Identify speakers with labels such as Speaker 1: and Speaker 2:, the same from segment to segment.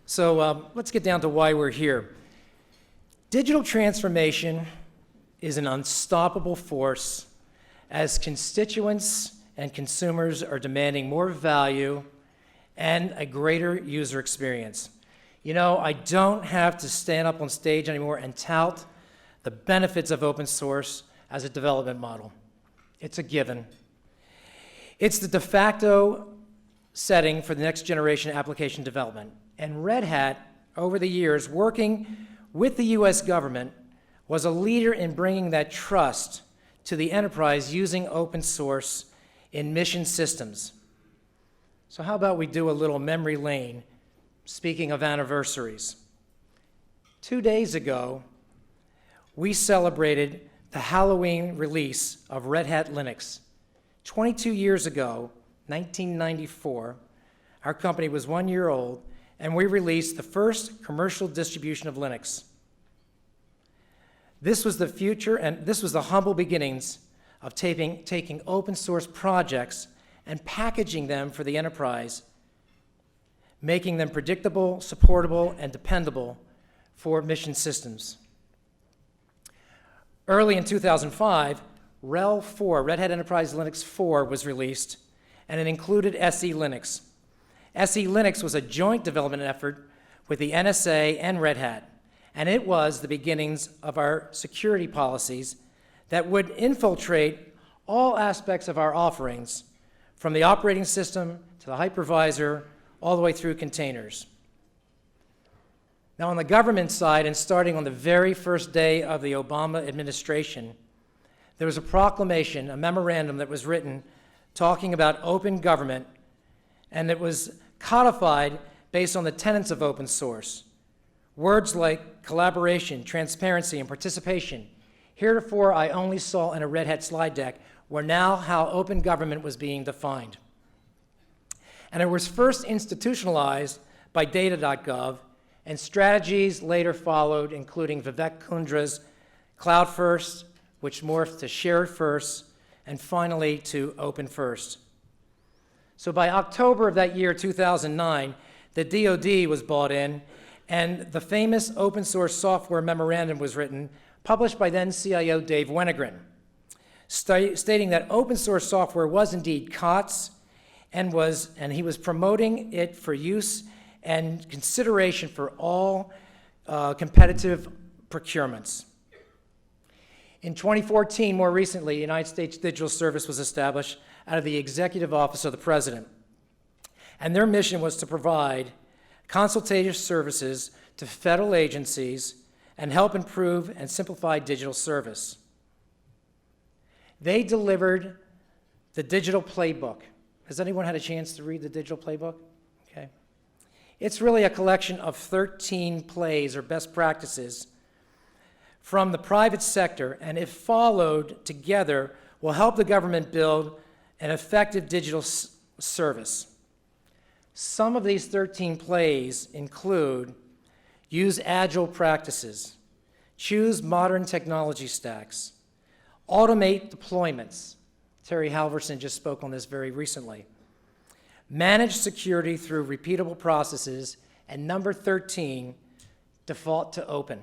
Speaker 1: So let's get down to why we're here. Digital transformation is an unstoppable force as constituents and consumers are demanding more value and a greater user experience. You know, I don't have to stand up on stage anymore and tout the benefits of open source as a development model. It's a given. It's the de facto setting for the next generation application development. And Red Hat, over the years, working with the US government, was a leader in bringing that trust to the enterprise using open source in mission systems. So how about we do a little memory lane, speaking of anniversaries. 2 days ago, we celebrated the Halloween release of Red Hat Linux. 22 years ago, 1994, our company was 1 year old, and we released the first commercial distribution of Linux. This was the future, and this was the humble beginnings of taking open source projects and packaging them for the enterprise, making them predictable, supportable, and dependable for mission systems. Early in 2005, RHEL 4, Red Hat Enterprise Linux 4, was released, and it included SE Linux. SE Linux was a joint development effort with the NSA and Red Hat, and it was the beginnings of our security policies that would infiltrate all aspects of our offerings, from the operating system to the hypervisor, all the way through containers. Now, on the government side, and starting on the very first day of the Obama administration, there was a proclamation, a memorandum that was written talking about open government, and it was codified based on the tenets of open source. Words like collaboration, transparency, and participation, heretofore I only saw in a Red Hat slide deck, were now how open government was being defined. And it was first institutionalized by data.gov, and strategies later followed, including Vivek Kundra's Cloud First, which morphed to Shared First, and finally to Open First. So by October of that year, 2009, the DoD was bought in, and the famous open source software memorandum was written, published by then CIO Dave Wenegren, stating that open source software was indeed COTS, and he was promoting it for use and consideration for all competitive procurements. In 2014, more recently, the United States Digital Service was established out of the Executive Office of the President, and their mission was to provide consultative services to federal agencies and help improve and simplify digital service. They delivered the digital playbook. Has anyone had a chance to read the digital playbook? Okay. It's really a collection of 13 plays or best practices from the private sector, and if followed together, will help the government build an effective digital service. Some of these 13 plays include use agile practices, choose modern technology stacks, automate deployments. Terry Halverson just spoke on this very recently. Manage security through repeatable processes, and number 13, default to open.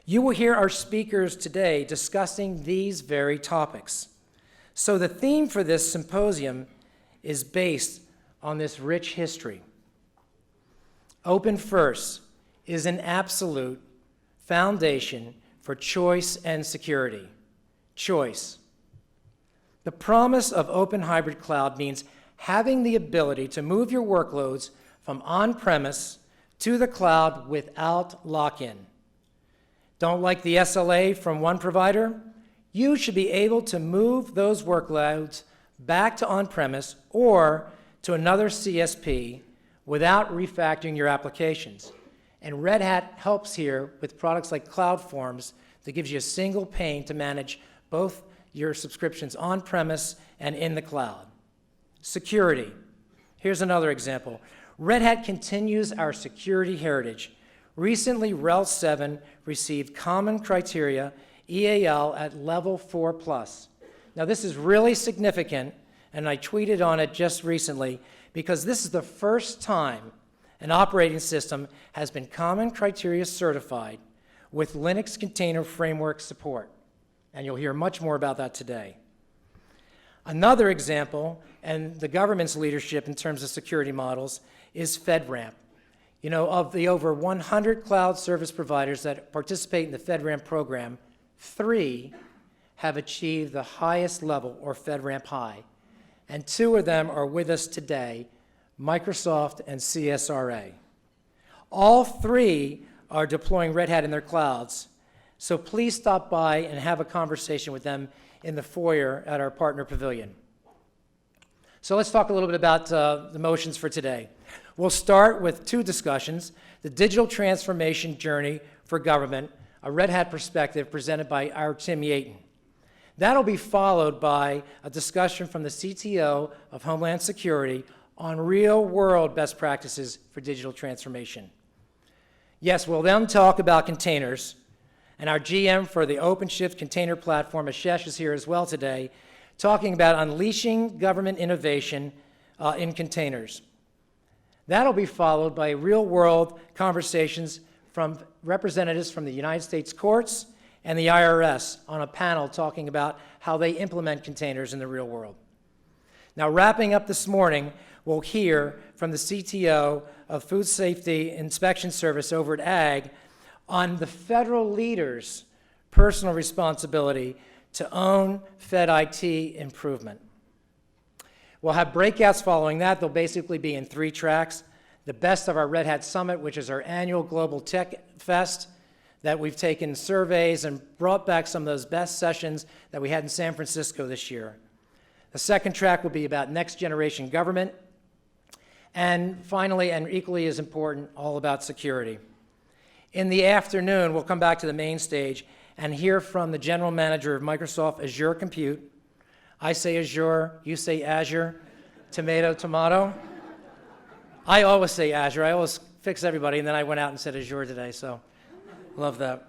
Speaker 1: You will hear our speakers today discussing these very topics. So the theme for this symposium is based on this rich history. Open First is an absolute foundation for choice and security. Choice. The promise of open hybrid cloud means having the ability to move your workloads from on-premise to the cloud without lock-in. Don't like the SLA from one provider? You should be able to move those workloads back to on-premise or to another CSP without refactoring your applications. And Red Hat helps here with products like CloudForms that gives you a single pane to manage both your subscriptions on-premise and in the cloud. Security. Here's another example. Red Hat continues our security heritage. Recently, RHEL 7 received Common Criteria EAL at level 4+. Now, this is really significant, and I tweeted on it just recently, because this is the first time and operating system has been Common Criteria certified with Linux Container Framework support. And you'll hear much more about that today. Another example, and the government's leadership in terms of security models, is FedRAMP. You know, of the over 100 cloud service providers that participate in the FedRAMP program, 3 have achieved the highest level, or FedRAMP High, and 2 of them are with us today, Microsoft and CSRA. All 3 are deploying Red Hat in their clouds, so please stop by and have a conversation with them in the foyer at our partner pavilion. So let's talk a little bit about the motions for today. We'll start with 2 discussions: the digital transformation journey for government, a Red Hat perspective presented by our Tim Yaten. That'll be followed by a discussion from the CTO of Homeland Security on real-world best practices for digital transformation. Yes, we'll then talk about containers, and our GM for the OpenShift container platform, Ashesh, is here as well today, talking about unleashing government innovation in containers. That'll be followed by real-world conversations from representatives from the United States courts and the IRS on a panel talking about how they implement containers in the real world. Now, wrapping up this morning, we'll hear from the CTO of Food Safety Inspection Service over at AG on the federal leaders' personal responsibility to own Fed IT improvement. We'll have breakouts following that. They'll basically be in 3 tracks. The best of our Red Hat Summit, which is our annual Global Tech Fest, that we've taken surveys and brought back some of those best sessions that we had in San Francisco this year. The second track will be about next generation government. And finally, and equally as important, all about security. In the afternoon, we'll come back to the main stage and hear from the general manager of Microsoft Azure Compute. I say Azure, you say Azure, tomato, tomato. I always say Azure. I always fix everybody, and then I went out and said Azure today, so love that.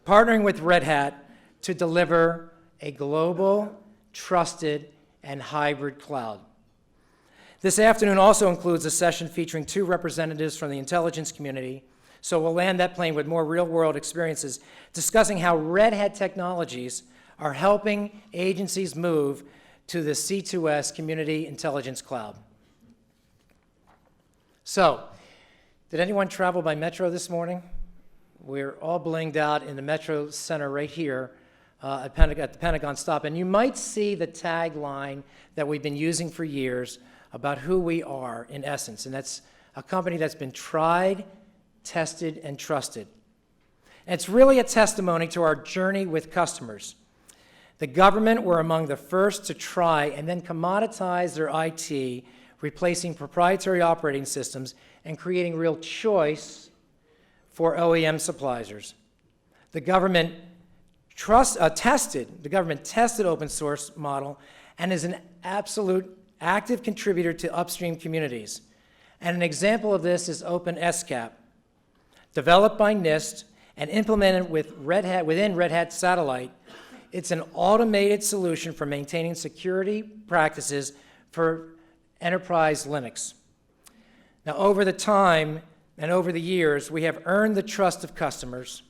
Speaker 1: Partnering with Red Hat to deliver a global, trusted, and hybrid cloud. This afternoon also includes a session featuring 2 representatives from the intelligence community, so we'll land that plane with more real-world experiences discussing how Red Hat technologies are helping agencies move to the C2S Community Intelligence Cloud. So, did anyone travel by Metro this morning? We're all blinged out in the Metro Center right here at the Pentagon stop, and you might see the tagline that we've been using for years about who we are in essence, and that's a company that's been tried, tested, and trusted. And it's really a testimony to our journey with customers. The government were among the first to try and then commoditize their IT, replacing proprietary operating systems and creating real choice for OEM suppliers. The government tested open source model and is an absolute active contributor to upstream communities. And an example of this is OpenSCAP, developed by NIST and implemented with within Red Hat Satellite. It's an automated solution for maintaining security practices for enterprise Linux. Now, over the time and over the years, we have earned the trust of customers,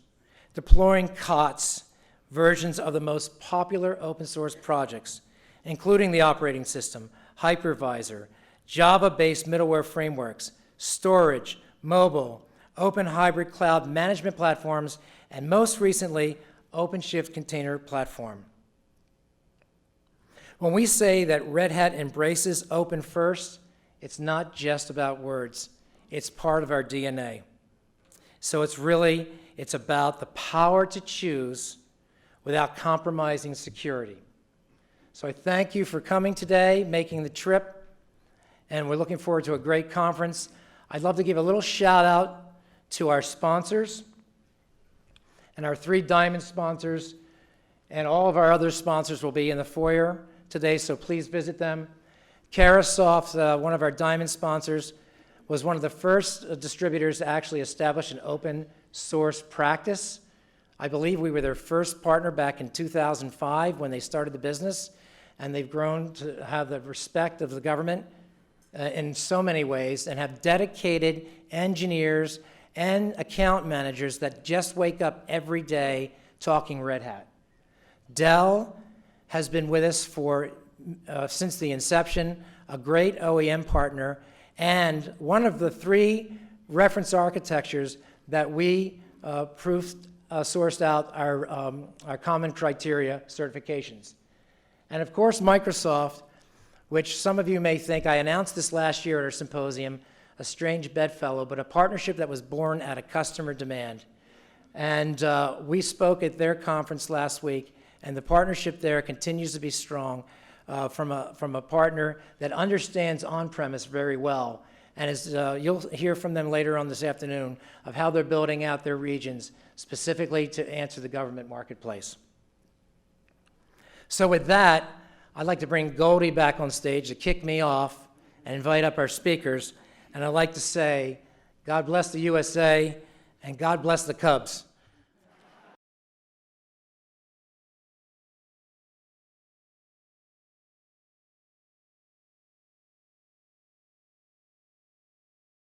Speaker 1: deploying COTS, versions of the most popular open source projects, including the operating system, hypervisor, Java-based middleware frameworks, storage, mobile, open hybrid cloud management platforms, and most recently, OpenShift container platform. When we say that Red Hat embraces open first, it's not just about words. It's part of our DNA. So it's about the power to choose without compromising security. So I thank you for coming today, making the trip, and we're looking forward to a great conference. I'd love to give a little shout out to our sponsors and our 3 diamond sponsors, and all of our other sponsors will be in the foyer today, so please visit them. Carasoft, one of our diamond sponsors, was one of the first distributors to actually establish an open source practice. I believe we were their first partner back in 2005 when they started the business, and they've grown to have the respect of the government in so many ways and have dedicated engineers and account managers that just wake up every day talking Red Hat. Dell has been with us since the inception, a great OEM partner, and one of the 3 reference architectures that we sourced out our common criteria certifications. And of course, Microsoft, which some of you may think, I announced this last year at our symposium, a strange bedfellow, but a partnership that was born out of customer demand. And we spoke at their conference last week, and the partnership there continues to be strong from a partner that understands on-premise very well. And as you'll hear from them later on this afternoon of how they're building out their regions specifically to answer the government marketplace. So with that, I'd like to bring Goldie back on stage to kick me off and invite up our speakers. And I'd like to say, God bless the USA and God bless the Cubs.